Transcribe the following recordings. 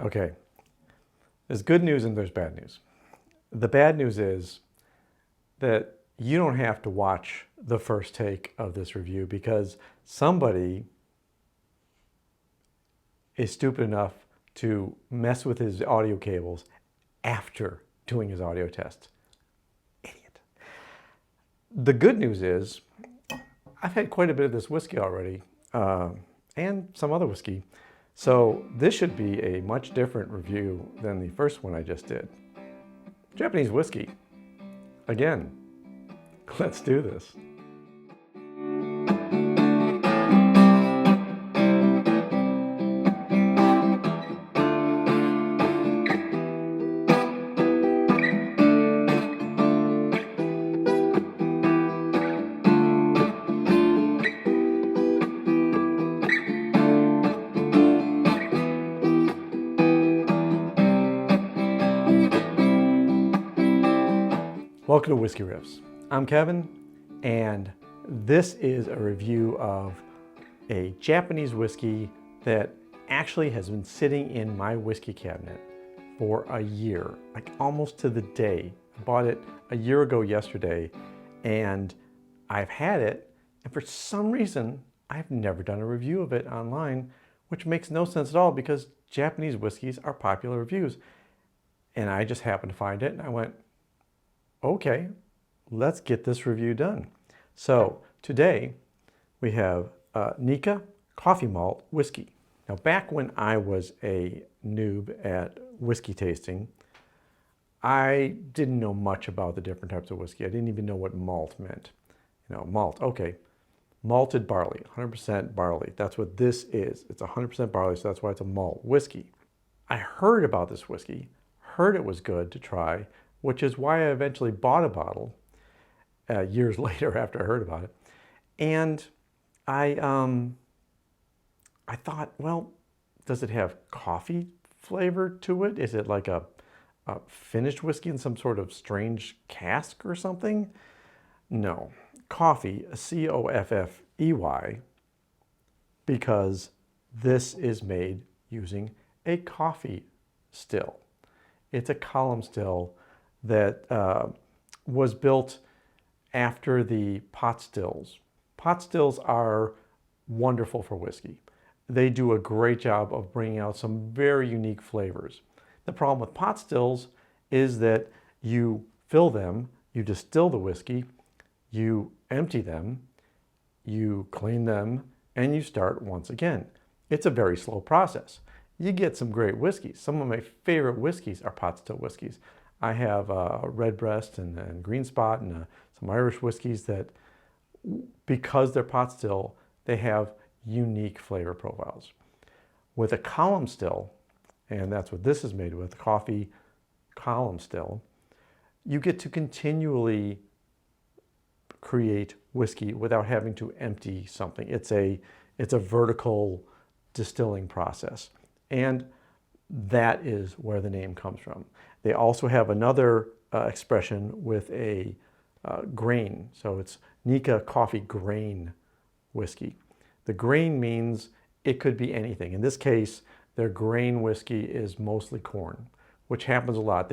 Okay, there's good news and there's bad news. The bad news is that you don't have to watch the first take of this review because somebody is stupid enough to mess with his audio cables after doing his audio test. Idiot. The good news is I've had quite a bit of this whiskey already, and some other whiskey. So this should be a much different review than the first one I just did. Japanese whiskey. Again, let's do this. Welcome to Whisky Riffs. I'm Kevin, and this is a review of a Japanese whiskey that actually has been sitting in my whiskey cabinet for a year, like almost to the day. I bought it a year ago yesterday, and I've had it, and for some reason, I've never done a review of it online, which makes no sense at all because Japanese whiskeys are popular reviews. And I just happened to find it, and I went, okay, let's get this review done. So today we have Nikka Coffey Malt whiskey. Now back when I was a noob at whiskey tasting, I didn't know much about the different types of whiskey. I didn't even know what malt meant. You know, malt, okay. Malted barley, 100% barley. That's what this is. It's 100% barley, so that's why it's a malt whiskey. I heard about this whiskey, heard it was good to try, which is why I eventually bought a bottle years later after I heard about it. And I thought, well, does it have coffee flavor to it? Is it like a finished whiskey in some sort of strange cask or something? No, coffee, C-O-F-F-E-Y, because this is made using a coffee still. It's a column still that was built after the pot stills. Pot stills are wonderful for whiskey. They do a great job of bringing out some very unique flavors. The problem with pot stills is that you fill them, you distill the whiskey, you empty them, you clean them, and you start once again. It's a very slow process. You get some great whiskeys. Some of my favorite whiskeys are pot still whiskeys. I have Redbreast and Green Spot and some Irish whiskeys that, because they're pot still, they have unique flavor profiles. With a column still, and that's what this is made with, coffee column still, you get to continually create whiskey without having to empty something. It's a vertical distilling process. And that is where the name comes from. They also have another expression with a grain. So it's Nikka Coffey Grain whiskey. The grain means it could be anything. In this case, their grain whiskey is mostly corn, which happens a lot.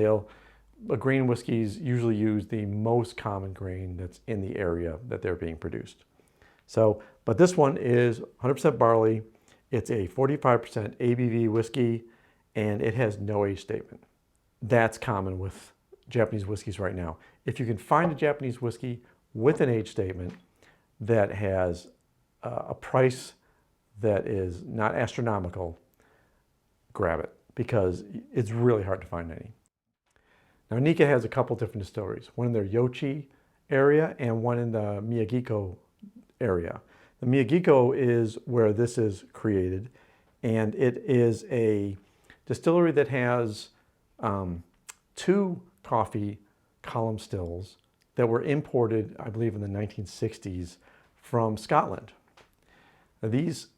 Grain whiskeys usually use the most common grain that's in the area that they're being produced. So, but this one is 100% barley. It's a 45% ABV whiskey, and it has no age statement. That's common with Japanese whiskeys right now. If you can find a Japanese whiskey with an age statement that has a price that is not astronomical, grab it, because it's really hard to find any. Now Nikka has a couple different distilleries, one in their Yochi area and one in the Miyagiko area. The Miyagiko is where this is created, and it is a distillery that has 2 coffee column stills that were imported, I believe, in the 1960s from Scotland. Now, these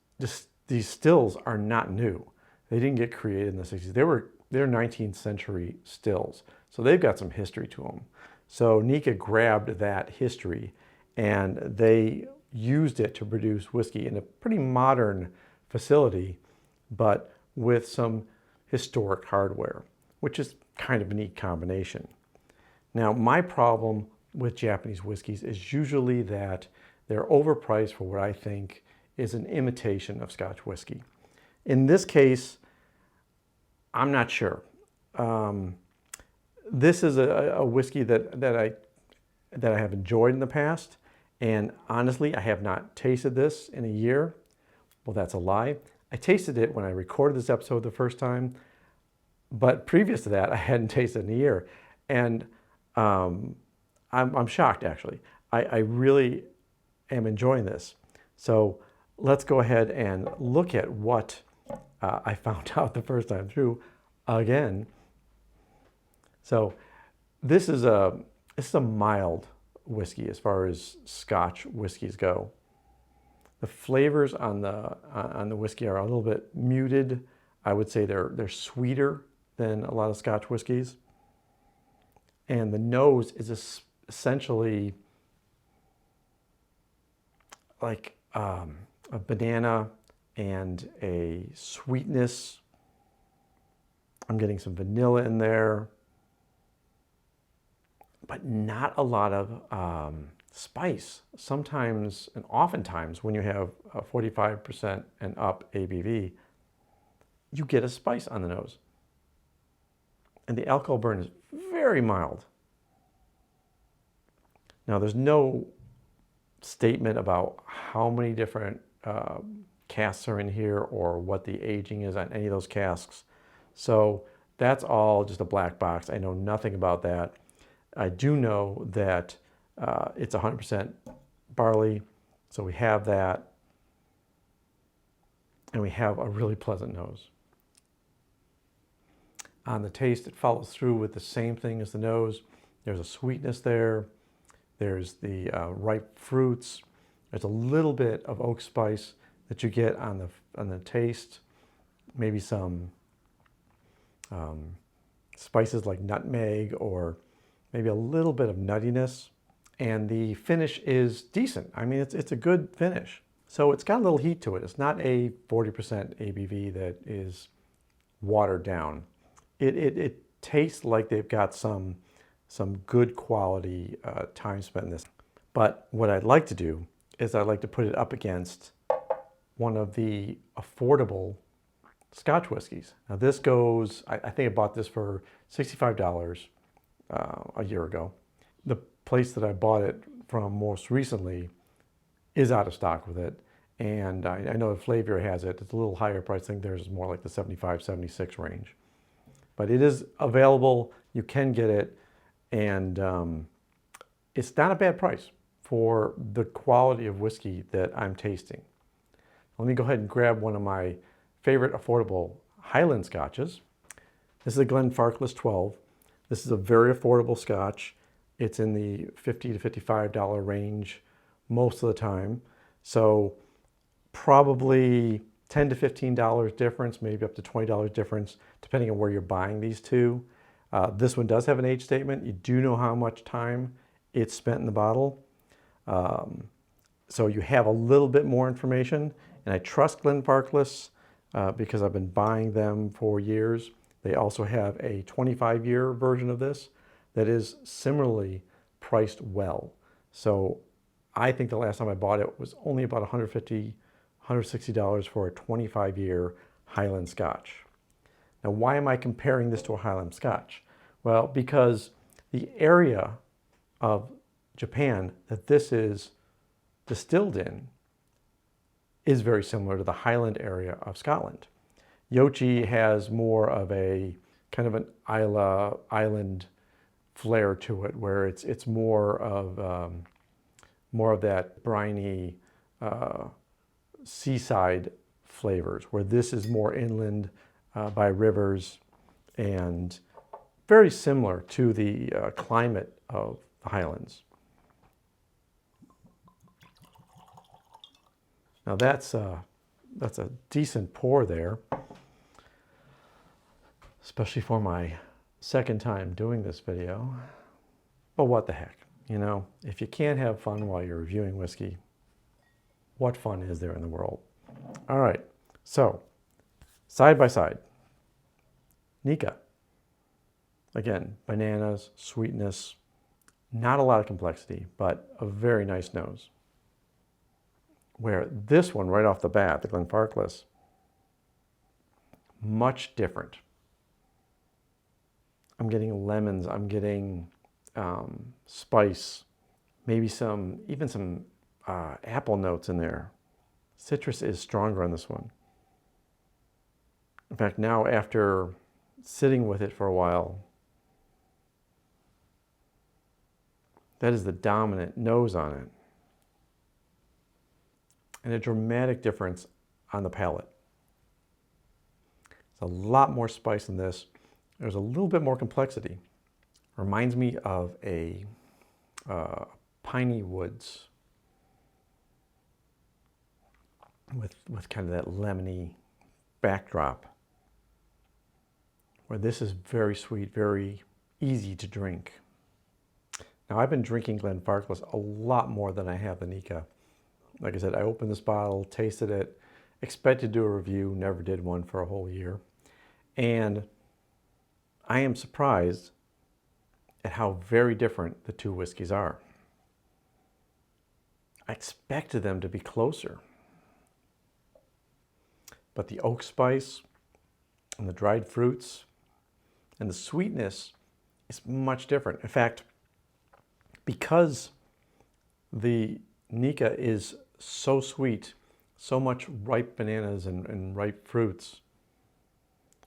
stills are not new. They didn't get created in the 60s. They're 19th century stills, so they've got some history to them. So Nikka grabbed that history and they used it to produce whiskey in a pretty modern facility, but with some historic hardware, which is kind of a neat combination. Now, my problem with Japanese whiskeys is usually that they're overpriced for what I think is an imitation of Scotch whiskey. In this case, I'm not sure. This is a whiskey that I have enjoyed in the past, and honestly, I have not tasted this in a year. Well, that's a lie. I tasted it when I recorded this episode the first time, but previous to that, I hadn't tasted it in a year, and I'm shocked actually. I really am enjoying this. So let's go ahead and look at what I found out the first time through again. So this is a mild whiskey as far as Scotch whiskeys go. The flavors on the whiskey are a little bit muted. I would say they're sweeter than a lot of Scotch whiskeys. And the nose is essentially like a banana and a sweetness. I'm getting some vanilla in there, but not a lot of spice. Sometimes, and oftentimes, when you have a 45% and up ABV, you get a spice on the nose. And the alcohol burn is very mild. Now, there's no statement about how many different casks are in here or what the aging is on any of those casks. So that's all just a black box. I know nothing about that. I do know that it's 100% barley, so we have that, and we have a really pleasant nose. On the taste, it follows through with the same thing as the nose. There's a sweetness there. There's the ripe fruits. There's a little bit of oak spice that you get on the taste. Maybe some spices like nutmeg, or maybe a little bit of nuttiness. And the finish is decent. I mean, it's a good finish. So it's got a little heat to it. It's not a 40% ABV that is watered down. It tastes like they've got some good quality time spent in this. But what I'd like to do is I'd like to put it up against one of the affordable Scotch whiskeys. Now this goes, I think I bought this for $65 a year ago. The place that I bought it from most recently is out of stock with it. And I know that Flavor has it. It's a little higher price. I think theirs is more like the 75, 76 range. But it is available. You can get it. And it's not a bad price for the quality of whiskey that I'm tasting. Let me go ahead and grab one of my favorite affordable Highland Scotches. This is a Glenfarclas 12. This is a very affordable Scotch. It's in the $50 to $55 range most of the time. So probably $10 to $15 difference, maybe up to $20 difference, depending on where you're buying these two. This one does have an age statement. You do know how much time it's spent in the bottle. So you have a little bit more information. And I trust Glenfarclas because I've been buying them for years. They also have a 25-year version of this that is similarly priced well. So I think the last time I bought it was only about $150, $160 for a 25-year Highland Scotch. Now, why am I comparing this to a Highland Scotch? Well, because the area of Japan that this is distilled in is very similar to the Highland area of Scotland. Yochi has more of a kind of an island flair to it, where it's more of that briny seaside flavors, where this is more inland by rivers and very similar to the climate of the Highlands. Now that's a decent pour there, especially for my second time doing this video. But what the heck, you know, if you can't have fun while you're reviewing whiskey, what fun is there in the world? All right, so side by side, Nikka. Again, bananas, sweetness, not a lot of complexity, but a very nice nose. Where this one, right off the bat, the Glenfarclas, much different. I'm getting lemons, I'm getting spice, maybe even some apple notes in there. Citrus is stronger on this one. In fact, now after sitting with it for a while, that is the dominant nose on it. And a dramatic difference on the palate. There's a lot more spice in this. There's a little bit more complexity. Reminds me of a piney woods with kind of that lemony backdrop, where this is very sweet, very easy to drink. Now, I've been drinking Glenfarclas a lot more than I have the Nikka. Like I said, I opened this bottle, tasted it, expected to do a review, never did one for a whole year. And I am surprised at how very different the two whiskeys are. I expected them to be closer. But the oak spice and the dried fruits and the sweetness is much different. In fact, because the Nikka is so sweet, so much ripe bananas and ripe fruits,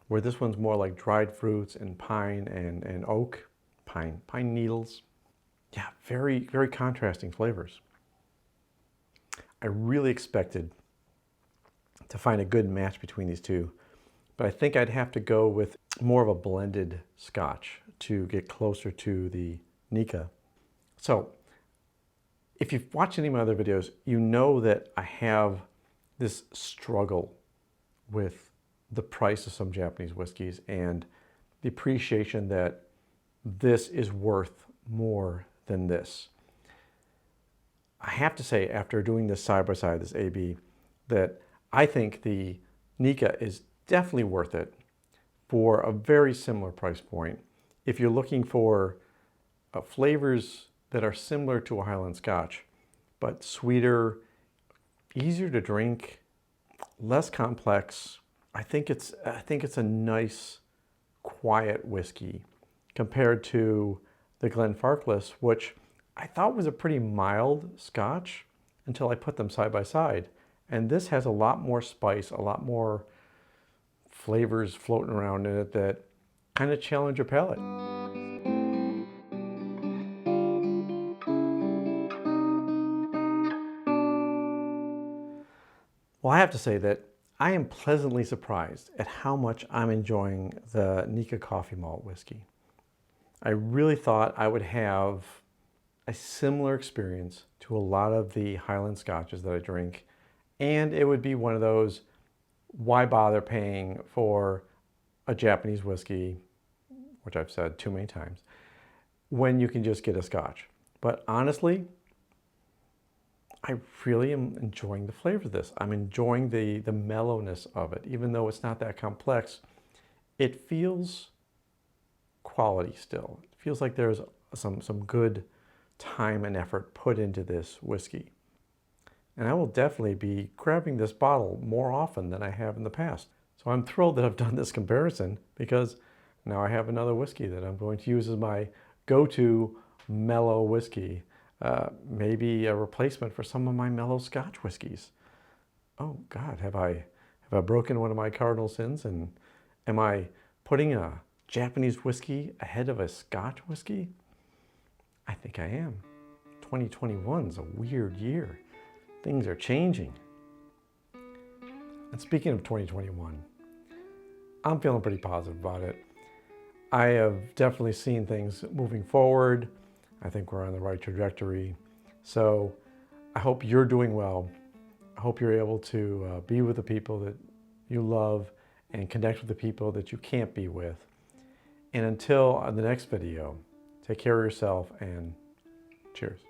where this one's more like dried fruits and pine and oak, pine needles. Yeah, very, very contrasting flavors. I really expected to find a good match between these two, but I think I'd have to go with more of a blended Scotch to get closer to the Nikka. So, if you've watched any of my other videos, you know that I have this struggle with the price of some Japanese whiskeys and the appreciation that this is worth more than this. I have to say, after doing this side by side, this AB, that I think the Nikka is definitely worth it for a very similar price point. If you're looking for flavors that are similar to a Highland Scotch, but sweeter, easier to drink, less complex, I think it's a nice, quiet whiskey compared to the Glenfarclas, which I thought was a pretty mild Scotch until I put them side by side. And this has a lot more spice, a lot more flavors floating around in it that kind of challenge your palate. Well, I have to say that I am pleasantly surprised at how much I'm enjoying the Nikka Coffey Malt whiskey. I really thought I would have a similar experience to a lot of the Highland Scotches that I drink, and it would be one of those, why bother paying for a Japanese whiskey, which I've said too many times, when you can just get a Scotch. But honestly, I really am enjoying the flavor of this. I'm enjoying the mellowness of it. Even though it's not that complex, it feels quality still. It feels like there's some good time and effort put into this whiskey. And I will definitely be grabbing this bottle more often than I have in the past. So I'm thrilled that I've done this comparison, because now I have another whiskey that I'm going to use as my go-to mellow whiskey. Maybe a replacement for some of my mellow Scotch whiskeys. Oh God, have I broken one of my cardinal sins? And am I putting a Japanese whiskey ahead of a Scotch whiskey? I think I am. 2021 is a weird year. Things are changing. And speaking of 2021, I'm feeling pretty positive about it. I have definitely seen things moving forward. I think we're on the right trajectory. So I hope you're doing well. I hope you're able to be with the people that you love and connect with the people that you can't be with. And until the next video, take care of yourself and cheers.